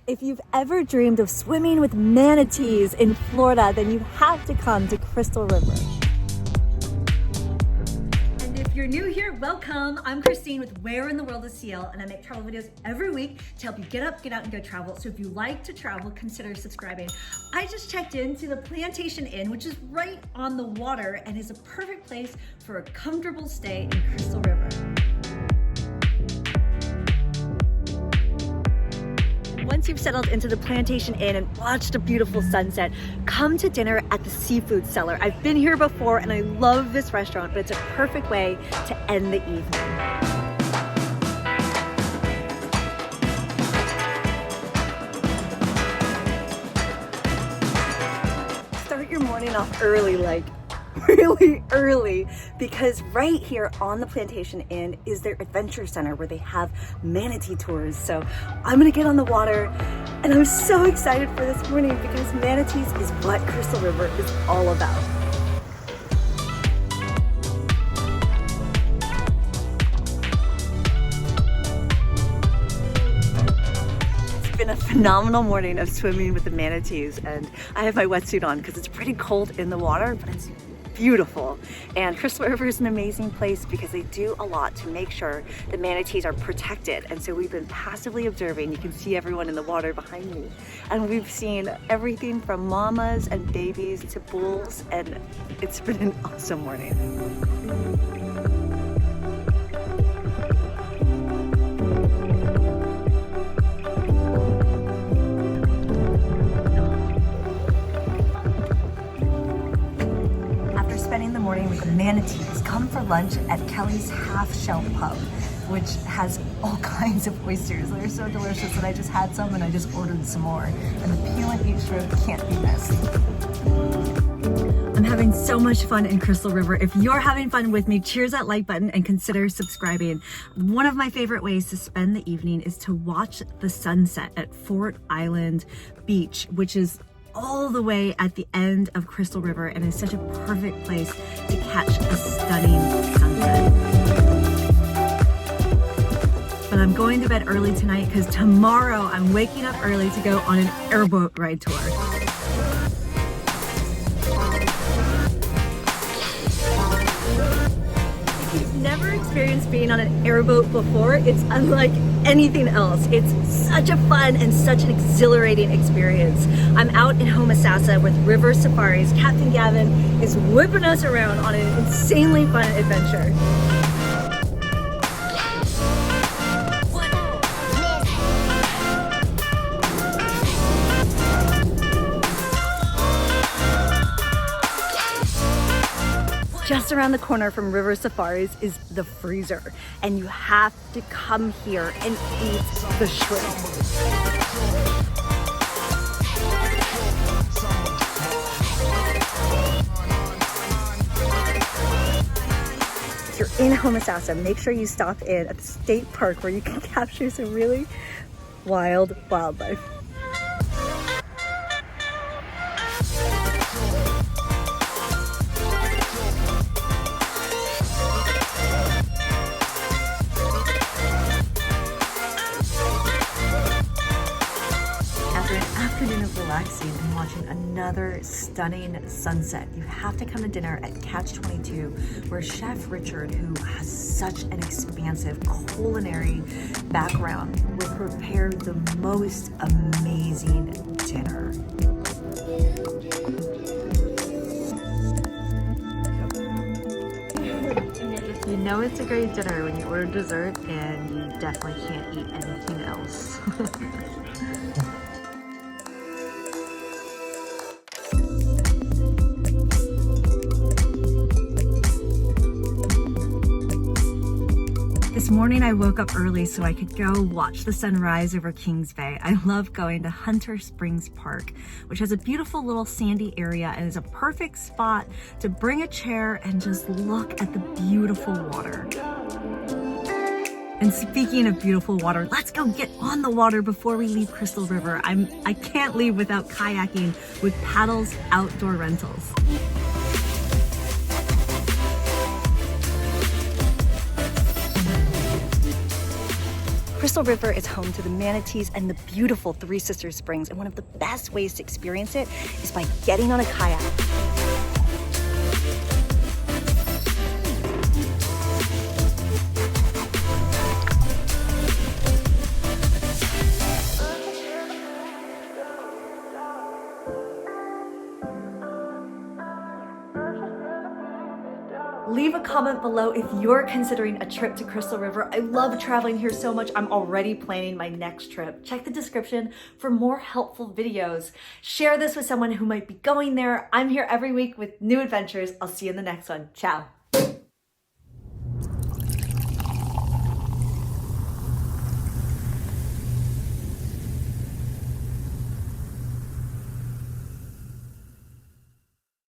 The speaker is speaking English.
If you've ever dreamed of swimming with manatees in Florida, then you have to come to Crystal River. And if you're new here, welcome. I'm Christine with Where in the World is CL, and I make travel videos every week to help you get up, get out, and go travel. So if you like to travel, consider subscribing. I just checked into the Plantation Inn, which is right on the water and is a perfect place for a comfortable stay in Crystal River. Once you've settled into the Plantation Inn and watched a beautiful sunset, come to dinner at the Seafood Cellar. I've been here before and I love this restaurant, but it's a perfect way to end the evening. Start your morning off early, like really early, because right here on the Plantation Inn is their adventure center where they have manatee tours. So I'm gonna get on the water and I'm so excited for this morning because manatees is what Crystal River is all about. It's been a phenomenal morning of swimming with the manatees, and I have my wetsuit on because it's pretty cold in the water, but it's beautiful. And Crystal River is an amazing place because they do a lot to make sure the manatees are protected. And so we've been passively observing. You can see everyone in the water behind me. And we've seen everything from mamas and babies to bulls, and it's been an awesome morning. Spending the morning with the manatees, come for lunch at Kelly's Half Shell Pub, which has all kinds of oysters. They're so delicious that I just had some and I just ordered some more. And the peel and eat shrimp can't be missed. I'm having so much fun in Crystal River. If you're having fun with me, cheers that like button and consider subscribing. One of my favorite ways to spend the evening is to watch the sunset at Fort Island Beach, which is all the way at the end of Crystal River, and is such a perfect place to catch a stunning sunset. But I'm going to bed early tonight because tomorrow I'm waking up early to go on an airboat ride tour. If you've never experienced being on an airboat before, it's unlike anything else. It's such a fun and such an exhilarating experience. I'm out in Homosassa with River Safaris. Captain Gavin is whipping us around on an insanely fun adventure. Just around the corner from River Safaris is the freezer, and you have to come here and eat the shrimp. If you're in Homosassa, make sure you stop in at the state park where you can capture some really wild wildlife. Afternoon of relaxing and watching another stunning sunset, you have to come to dinner at Katch 22, where Chef Richard, who has such an expansive culinary background, will prepare the most amazing dinner. You know it's a great dinner when you order dessert and you definitely can't eat anything else. This morning I woke up early so I could go watch the sunrise over Kings Bay. I love going to Hunter Springs Park, which has a beautiful little sandy area and is a perfect spot to bring a chair and just look at the beautiful water. And speaking of beautiful water, let's go get on the water before we leave Crystal River. I can't leave without kayaking with Paddles Outdoor Rentals. Crystal River is home to the manatees and the beautiful Three Sisters Springs, and one of the best ways to experience it is by getting on a kayak. Leave a comment below if you're considering a trip to Crystal River. I love traveling here so much. I'm already planning my next trip. Check the description for more helpful videos. Share this with someone who might be going there. I'm here every week with new adventures. I'll see you in the next one. Ciao.